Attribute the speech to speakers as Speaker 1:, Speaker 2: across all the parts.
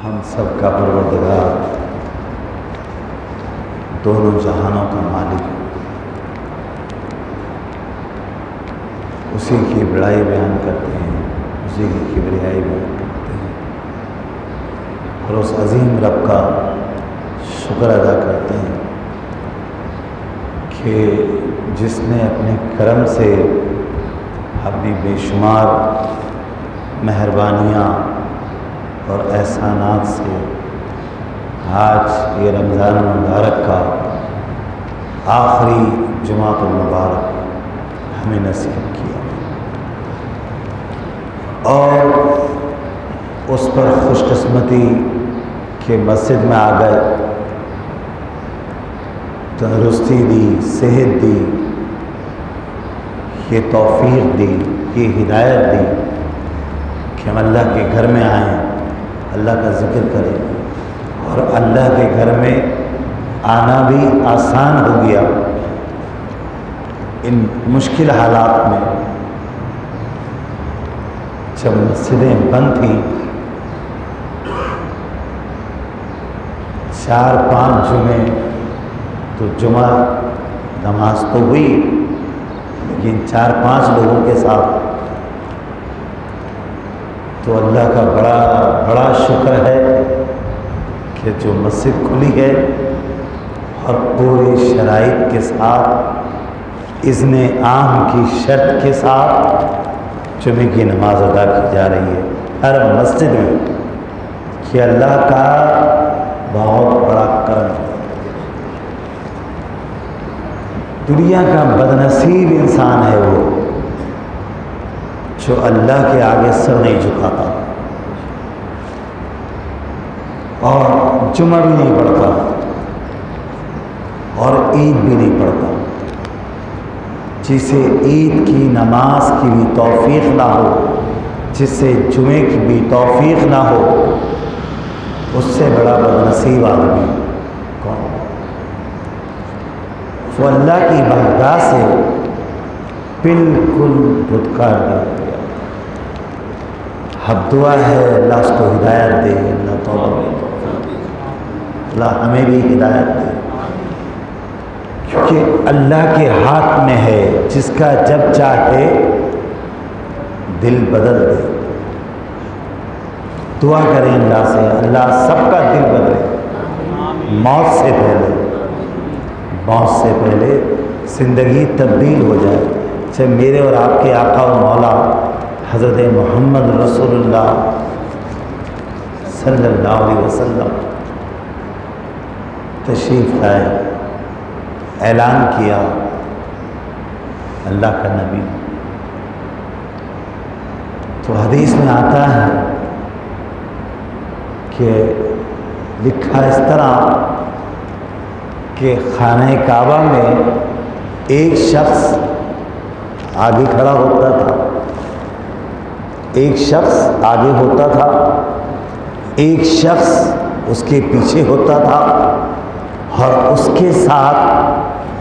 Speaker 1: ہم سب کا پروردگار، دونوں جہانوں کا مالک، اسی کی بڑائی بیان کرتے ہیں، اسی کی کبریائی بیان کرتے ہیں، اور اس عظیم رب کا شکر ادا کرتے ہیں کہ جس نے اپنے کرم سے، اپنی بے شمار مہربانیاں اور احسانات سے آج یہ رمضان المبارک کا آخری جمعۃ المبارک ہمیں نصیب کیا، اور اس پر خوش قسمتی کہ مسجد میں آ گئے، تندرستی دی، صحت دی، یہ توفیق دی، یہ ہدایت دی کہ ہم اللہ کے گھر میں آئیں، اللہ کا ذکر کریں، اور اللہ کے گھر میں آنا بھی آسان ہو گیا ان مشکل حالات میں۔ جب مسجدیں بند تھیں، 4-5 جمعے تو جمعہ نماز تو ہوئی، لیکن 4-5 لوگوں کے ساتھ تو اللہ کا بڑا شکر ہے کہ جو مسجد کھلی ہے اور پوری شرائط کے ساتھ، اذن عام کی شرط کے ساتھ جمعے کی نماز ادا کی جا رہی ہے ہر مسجد میں، کہ اللہ کا بہت بڑا کرم ہے۔ دنیا کا بدنصیب انسان ہے وہ جو اللہ کے آگے سر نہیں جھکاتا اور جمعہ بھی نہیں پڑھتا اور عید بھی نہیں پڑھتا۔ جسے عید کی نماز کی بھی توفیق نہ ہو، جس سے جمعے کی بھی توفیق نہ ہو، اس سے بڑا بدنصیب آدمی کون؟ وہ اللہ کی بارگاہ سے بالکل دھتکار دیا۔ اب دعا ہے اللہ اس کو ہدایت دے، اللہ توبہ دے، اللہ ہمیں بھی ہدایت دے، کیونکہ اللہ کے ہاتھ میں ہے، جس کا جب چاہے دل بدل دے۔ دعا کریں اللہ سے، اللہ سب کا دل بدلے، موت سے پہلے زندگی تبدیل ہو جائے۔ جب میرے اور آپ کے آقا و مولا حضرت محمد رسول اللہ صلی اللہ علیہ وسلم تشریف لائے، اعلان کیا اللہ کا نبی، تو حدیث میں آتا ہے کہ لکھا اس طرح کہ خانہ کعبہ میں ایک شخص آگے کھڑا ہوتا تھا، ایک شخص آگے ہوتا تھا، ایک شخص اس کے پیچھے ہوتا تھا، اور اس کے ساتھ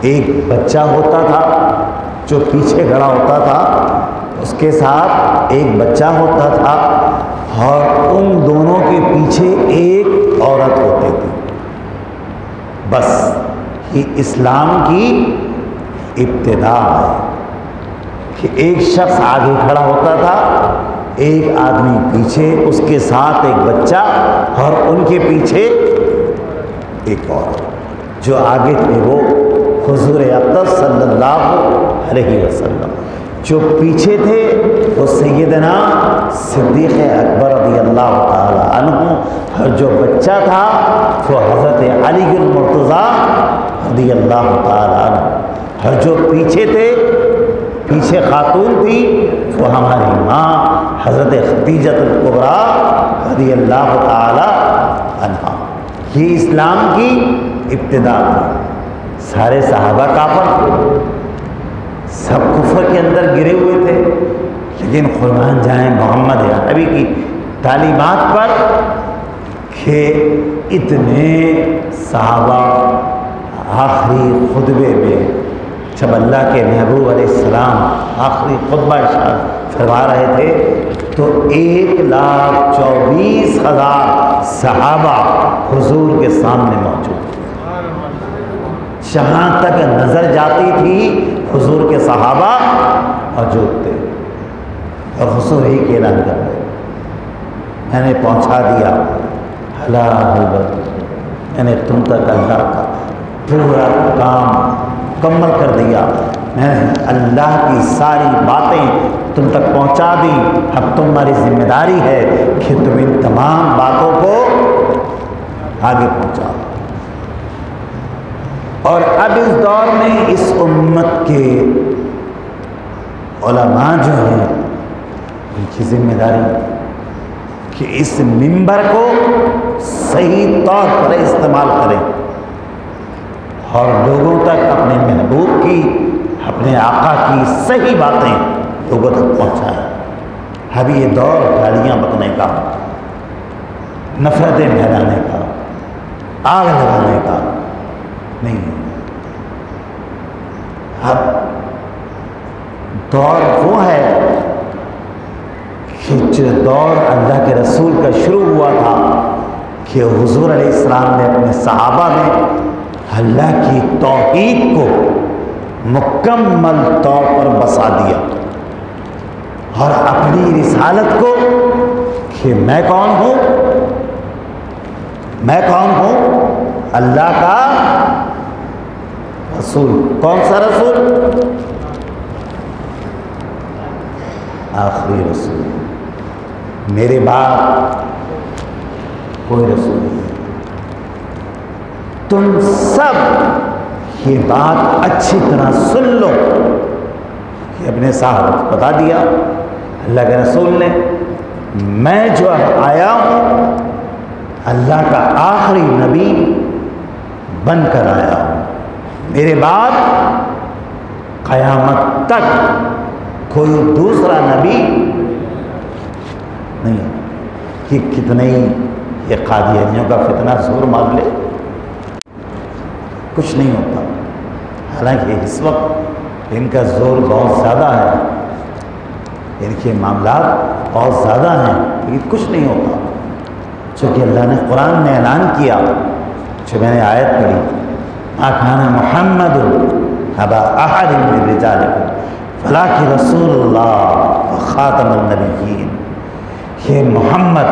Speaker 1: ایک بچہ ہوتا تھا جو پیچھے کھڑا ہوتا تھا، اس کے ساتھ ایک بچہ ہوتا تھا، اور ان دونوں کے پیچھے ایک عورت ہوتی تھی۔ بس یہ اسلام کی ابتدا ہے کہ ایک شخص آگے کھڑا ہوتا تھا، ایک آدمی پیچھے، اس کے ساتھ ایک بچہ، اور ان کے پیچھے ایک عورت۔ جو آگے تھے وہ حضور اقدس صلی اللہ علیہ وسلم، جو پیچھے تھے وہ سیدنا صدیق اکبر رضی اللہ تعالی عنہ، اور جو بچہ تھا وہ حضرت علی المرتضیٰ رضی اللہ تعالی عنہ، اور جو پیچھے تھے، پیچھے خاتون تھی، وہ ہماری ماں حضرت خدیجہ الکبریٰ رضی اللہ تعالی عنہا۔ یہ اسلام کی ابتدا تھی۔ سارے صحابہ کافر تھے، سب کفر کے اندر گرے ہوئے تھے، لیکن قربان جائیں محمد نبی کی تعلیمات پر کہ اتنے صحابہ آخری خطبے میں جب اللہ کے محبوب علیہ السلام آخری خطبہ ارشاد فرما رہے تھے تو 1,24,000 صحابہ حضور کے سامنے موجود تھے، جہاں تک نظر جاتی تھی حضور کے صحابہ موجود تھے، اور حضور ہی کے اعلان کر رہے، میں نے پہنچا دیا میں نے تم تک اللہ کا پورا کام مکمل کر دیا، میں نے اللہ کی ساری باتیں تم تک پہنچا دی، اب تمہاری ذمہ داری ہے کہ تم ان تمام باتوں کو آگے پہنچاؤ۔ اور اب اس دور میں اس امت کے علماء جو ہیں ان کی ذمہ داری کہ اس منبر کو صحیح طور پر استعمال کریں اور لوگوں تک اپنے محبوب کی، اپنے آقا کی صحیح باتیں لوگوں تک پہنچائیں۔ اب یہ دور گالیاں بکنے کا، نفرتیں پھیلانے کا، آگ لگانے کا نہیں ہے۔ اب دور وہ ہے کہ جو دور اللہ کے رسول کا شروع ہوا تھا کہ حضور علیہ السلام نے اپنے صحابہ میں اللہ کی توحید کو مکمل طور پر بسا دیا اور اپنی رسالت کو کہ میں کون ہوں، میں کون ہوں، اللہ کا رسول۔ کون سا رسول؟ آخری رسول، میرے بعد کوئی رسول نہیں۔ تم سب یہ بات اچھی طرح سن لو کہ اپنے صاحب بتا دیا اللہ کے رسول نے، میں جو اب آیا ہوں اللہ کا آخری نبی بن کر آیا ہوں، میرے بعد قیامت تک کوئی دوسرا نبی نہیں۔ کہ کتنے ہی یہ قادیانیوں کا فتنہ زور مار لے، کچھ نہیں ہوتا۔ حالانکہ اس وقت ان کا زور بہت زیادہ ہے، ان کے معاملات بہت زیادہ ہیں، لیکن کچھ نہیں ہوتا، چونکہ اللہ نے قرآن میں اعلان کیا، جو میں نے آیت پڑھی، ما کان محمد ابا احد من رجالکم ولکن رسول اللہ وخاتم النبیین، کہ محمد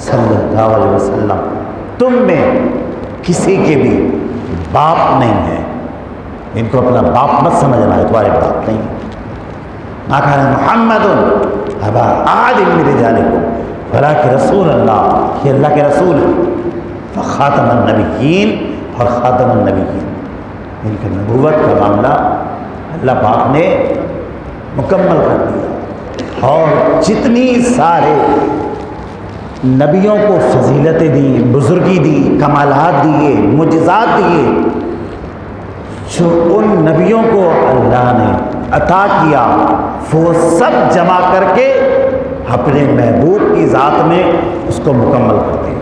Speaker 1: صلی اللہ علیہ وسلم تم میں کسی کے بھی باپ نہیں ہے، ان کو اپنا باپ مت سمجھنا ہے، تمہارے باپ نہیں۔ ما کان محمد ابا احد من رجالکم ولکن رسول اللہ، یہ اللہ کے رسول ہیں، وخاتم النبیین، اور خاتم النبیین، ان کے نبوت کا معاملہ اللہ پاک نے مکمل کر دیا، اور جتنی سارے نبیوں کو فضیلتیں دی، بزرگی دی، کمالات دیے، معجزات دیے، جو ان نبیوں کو اللہ نے عطا کیا وہ سب جمع کر کے اپنے محبوب کی ذات میں اس کو مکمل کر دیا۔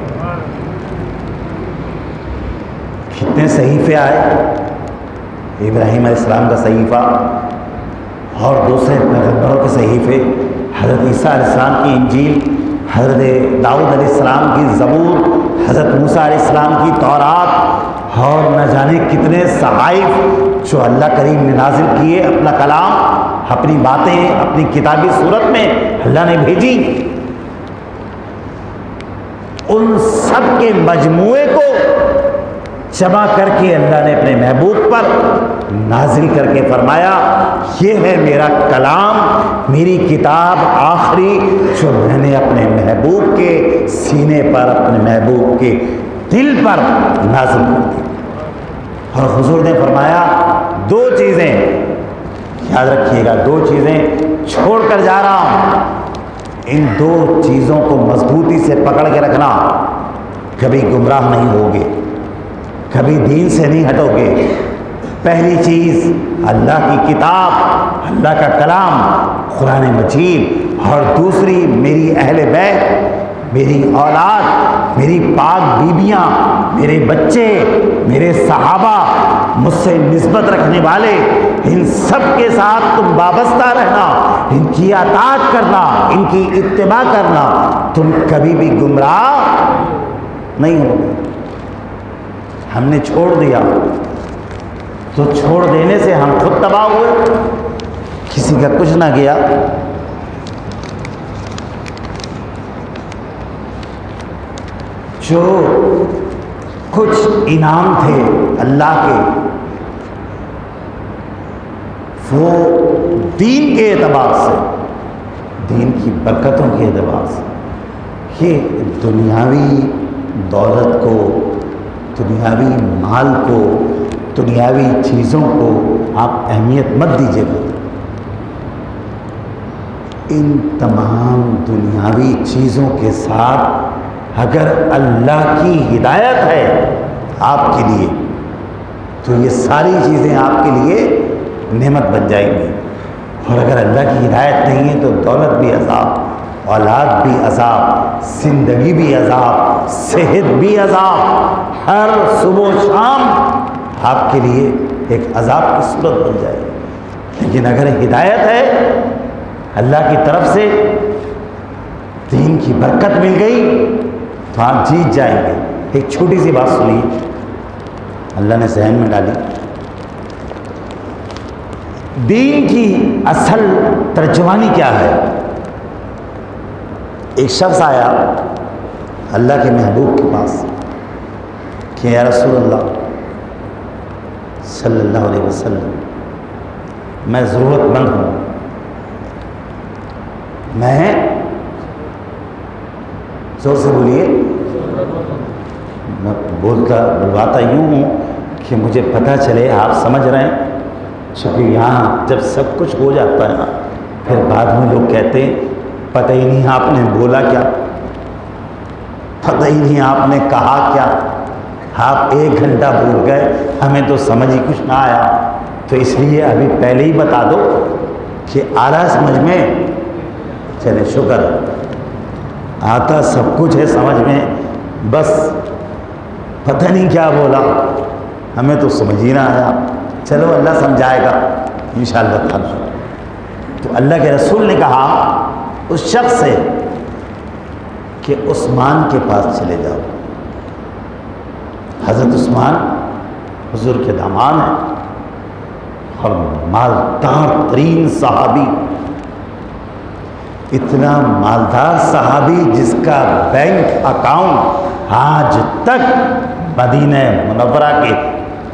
Speaker 1: کتنے صحیفے آئے، ابراہیم علیہ السلام کا صحیفہ اور دوسرے پیغمبروں کے صحیفے، حضرت عیسیٰ علیہ السلام کی انجیل، حضرت داؤد علیہ السلام کی زبور، حضرت موسیٰ علیہ السلام کی تورات، اور نہ جانے کتنے صحائف جو اللہ کریم نے نازل کیے، اپنا کلام، اپنی باتیں اپنی کتابی صورت میں اللہ نے بھیجی۔ ان سب کے مجموعے کو جمع کر کے اللہ نے اپنے محبوب پر نازل کر کے فرمایا، یہ ہے میرا کلام، میری کتاب آخری جو میں نے اپنے محبوب کے سینے پر، اپنے محبوب کے دل پر نازل کر دی۔ اور حضور نے فرمایا دو چیزیں یاد رکھیے گا، دو چیزیں چھوڑ کر جا رہا ہوں، ان دو چیزوں کو مضبوطی سے پکڑ کے رکھنا، کبھی گمراہ نہیں ہوگے، کبھی دین سے نہیں ہٹو گے۔ پہلی چیز اللہ کی کتاب، اللہ کا کلام قرآن مجید، اور دوسری میری اہل بیت، میری اولاد، میری پاک بیبیاں، میرے بچے، میرے صحابہ، مجھ سے نسبت رکھنے والے، ان سب کے ساتھ تم وابستہ رہنا، ان کی اطاعت کرنا، ان کی اتباع کرنا، تم کبھی بھی گمراہ نہیں ہوگی. ہم نے چھوڑ دیا تو چھوڑ دینے سے ہم خود تباہ ہوئے، کسی کا کچھ نہ گیا. جو کچھ انعام تھے اللہ کے، وہ دین کے اعتبار سے، دین کی برکتوں کے اعتبار سے، کہ دنیاوی دولت کو، دنیاوی مال کو، دنیاوی چیزوں کو آپ اہمیت مت دیجیے گا. ان تمام دنیاوی چیزوں کے ساتھ اگر اللہ کی ہدایت ہے آپ کے لیے تو یہ ساری چیزیں آپ کے لیے نعمت بن جائیں گی. اور اگر اللہ کی ہدایت نہیں ہے تو دولت بھی عذاب، اولاد بھی عذاب، زندگی بھی عذاب، صحت بھی عذاب، ہر صبح و شام آپ کے لیے ایک عذاب کی صورت بن جائے گی. لیکن اگر ہدایت ہے اللہ کی طرف سے، دین کی برکت مل گئی تو آپ جیت جائیں گے. ایک چھوٹی سی بات سنیے، اللہ نے ذہن میں ڈالی. دین کی اصل ترجمانی کیا ہے؟ ایک شخص آیا اللہ کے محبوب کے پاس کہ یا رسول اللہ صلی اللہ علیہ وسلم، میں ضرورت مند ہوں، میں زور سے بولیے، میں بلواتا یوں ہوں کہ مجھے پتہ چلے آپ سمجھ رہے ہیں. چونکہ یہاں جب سب کچھ ہو جاتا ہے نا، پھر بعد میں لوگ کہتے ہیں پتہ ہی نہیں آپ نے بولا کیا، پتہ ہی نہیں آپ نے کہا کیا، آپ 1 گھنٹہ بھول گئے، ہمیں تو سمجھ ہی کچھ نہ آیا. تو اس لیے ابھی پہلے ہی بتا دو کہ آ رہا سمجھ میں. چلے شکر، آتا سب کچھ ہے سمجھ میں، بس پتہ نہیں کیا بولا، ہمیں تو سمجھ ہی نہ آیا. چلو اللہ سمجھائے گا انشاءاللہ تعالی. تو اللہ کے رسول نے کہا اس شخص سے کہ عثمان کے پاس چلے جاؤ. حضرت عثمان حضور کے داماد ہیں اور مالدار ترین صحابی، اتنا مالدار صحابی جس کا بینک اکاؤنٹ آج تک مدینہ منورہ کے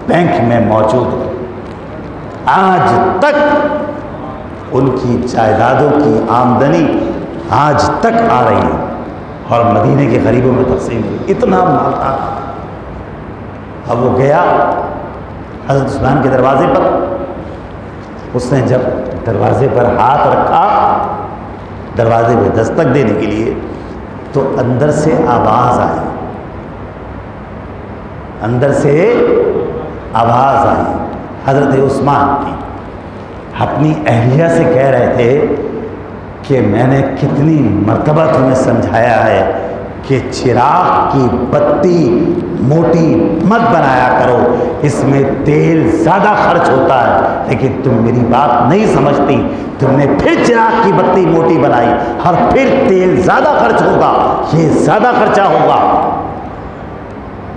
Speaker 1: بینک میں موجود ہے. آج تک ان کی جائیدادوں کی آمدنی آج تک آ رہی ہے اور مدینے کے غریبوں میں تقسیم ہوئی. اتنا مالدار. اب وہ گیا حضرت عثمان کے دروازے پر. اس نے جب دروازے پر ہاتھ رکھا دروازے میں دستک دینے کے لیے تو اندر سے آواز آئی، اندر سے آواز آئی حضرت عثمان کی. اپنی اہلیہ سے کہہ رہے تھے کہ میں نے کتنی مرتبہ تمہیں سمجھایا ہے کہ چراغ کی بتی موٹی مت بنایا کرو، اس میں تیل زیادہ خرچ ہوتا ہے، لیکن تم میری بات نہیں سمجھتی. تم نے پھر چراغ کی بتی موٹی بنائی اور پھر تیل زیادہ خرچ ہوگا، یہ زیادہ خرچہ ہوگا.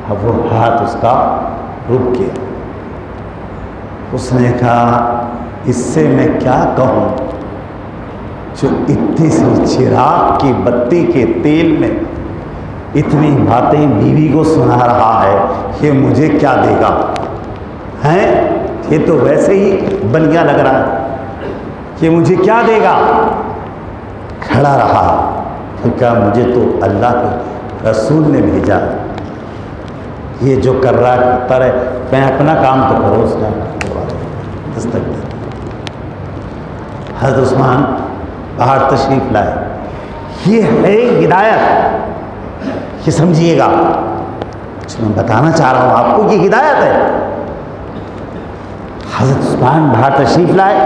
Speaker 1: اب وہ ہاتھ اس کا رک گیا. اس نے کہا اس سے میں کیا کہوں جو اتنی سی چراغ کی بتی کے تیل میں اتنی باتیں بیوی کو سنا رہا ہے، یہ مجھے کیا دے گا؟ ہیں یہ تو ویسے ہی بنیا لگ رہا ہے، یہ مجھے کیا دے گا؟ کھڑا رہا. پھر کہا مجھے تو اللہ کے رسول نے بھیجا، یہ جو کر رہا کرتا رہے، میں اپنا کام تو کرو. اس کا دستک دے. حضرت عثمان باہر تشریف لائے. یہ ہے ہدایت، یہ سمجھیے گا جو میں بتانا چاہ رہا ہوں آپ کو، یہ ہدایت ہے. حضرت عثمان باہر تشریف لائے،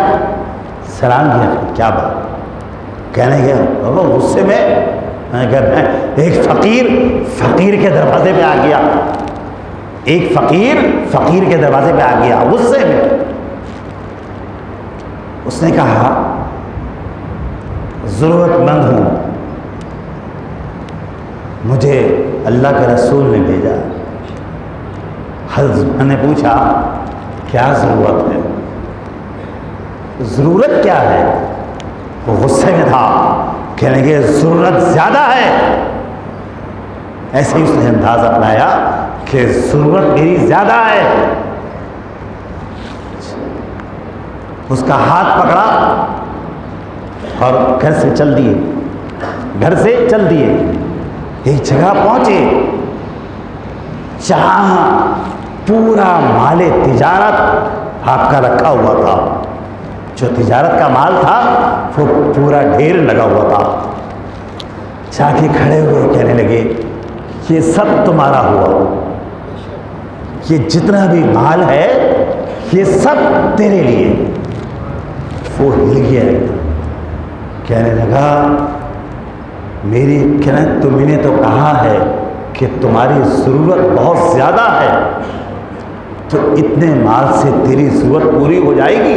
Speaker 1: سلام کیا. کیا بات؟ کہنے گیا غصے میں ایک فقیر کے دروازے پہ آ گیا، ایک فقیر کے دروازے پہ آ گیا غصے میں. اس نے کہا ضرورت مند ہوں، مجھے اللہ کے رسول نے بھیجا۔ حضرت نے پوچھا کیا ضرورت ہے، ضرورت کیا ہے؟ وہ غصے میں تھا، کہنے لگے ضرورت زیادہ ہے۔ ایسے ہی اس نے اندازہ لایا کہ ضرورت میری زیادہ ہے۔ اس کا ہاتھ پکڑا اور گھر سے چل دیے، ایک جگہ پہنچے جہاں پورا مال تجارت آپ کا رکھا ہوا تھا، جو تجارت کا مال تھا وہ پورا ڈھیر لگا ہوا تھا۔ جا کے کھڑے ہوئے کہنے لگے یہ سب تمہارا ہوا، یہ جتنا بھی مال ہے یہ سب تیرے لیے۔ وہ ہل گیا، کہنے لگا تمہیں نے تو کہا ہے کہ تمہاری ضرورت بہت زیادہ ہے، تو اتنے مال سے تیری ضرورت پوری ہو جائے گی؟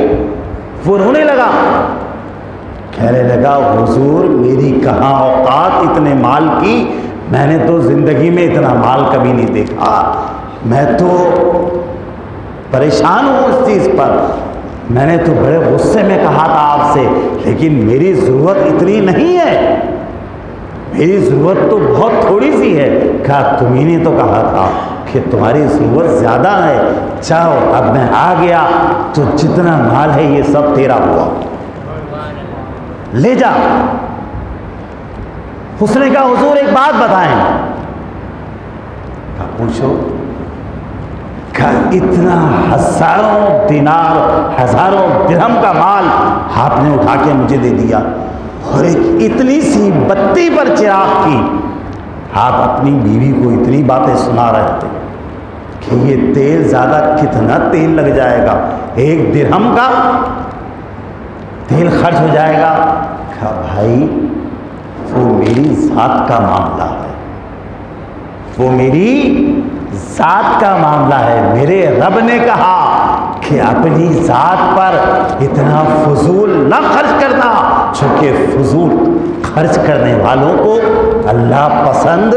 Speaker 1: وہ رونے لگا، کہنے لگا حضور میری کہاں اوقات اتنے مال کی، میں نے تو زندگی میں اتنا مال کبھی نہیں دیکھا، میں تو پریشان ہوں اس چیز پر، میں نے تو بڑے غصے میں کہا تھا آپ سے، لیکن میری ضرورت اتنی نہیں ہے، میری ضرورت تو بہت تھوڑی سی ہے۔ کہا تمہیں نے تو کہا تھا کہ تمہاری ضرورت زیادہ ہے، چاہو اب میں آ گیا تو جتنا مال ہے یہ سب تیرا ہوا، لے جا۔ اس نے کہا حضور ایک بات بتائیں۔ کہا پوچھو۔ کہا اتنا ہزاروں دینار ہزاروں درہم کا مال آپ نے اٹھا کے مجھے دے دیا، اور ایک اتنی سی بتی پر چراغ کی آپ اپنی بیوی کو اتنی باتیں سنا رہے تھے کہ یہ تیل زیادہ کتنا تیل لگ جائے گا، 1 درہم کا تیل خرچ ہو جائے گا۔ کہا بھائی وہ میری ذات کا معاملہ ہے، وہ میری ذات کا معاملہ ہے، میرے رب نے کہا کہ اپنی ذات پر اتنا فضول نہ خرچ کرنا، چونکہ فضول خرچ کرنے والوں کو اللہ پسند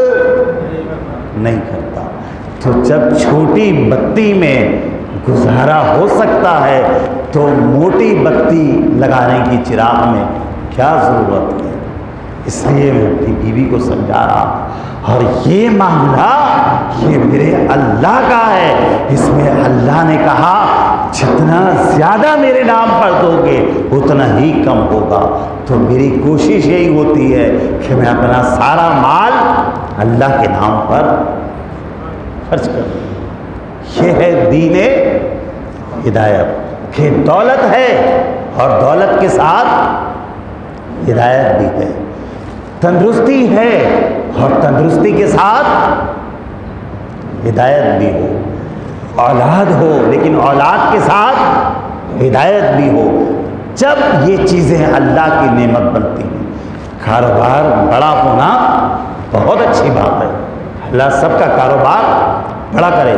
Speaker 1: نہیں کرتا۔ تو جب چھوٹی بتی میں گزارا ہو سکتا ہے تو موٹی بتی لگانے کی چراغ میں کیا ضرورت ہے؟ اس لیے میں اپنی بیوی کو سمجھا رہا، اور یہ معاملہ یہ میرے اللہ کا ہے، اس میں اللہ نے کہا جتنا زیادہ میرے نام پڑھ دو گے اتنا ہی کم ہوگا۔ تو میری کوشش یہی ہوتی ہے کہ میں اپنا سارا مال اللہ کے نام پر خرچ کروں۔ یہ ہے دین ہدایت، کہ دولت ہے اور دولت کے ساتھ ہدایت بھی ہے، تندرستی ہے اور تندرستی کے ساتھ ہدایت بھی ہو، اولاد ہو لیکن اولاد کے ساتھ ہدایت بھی ہو۔ جب یہ چیزیں اللہ کی نعمت بنتی ہیں، کاروبار بڑا ہونا بہت اچھی بات ہے، اللہ سب کا کاروبار بڑا کرے۔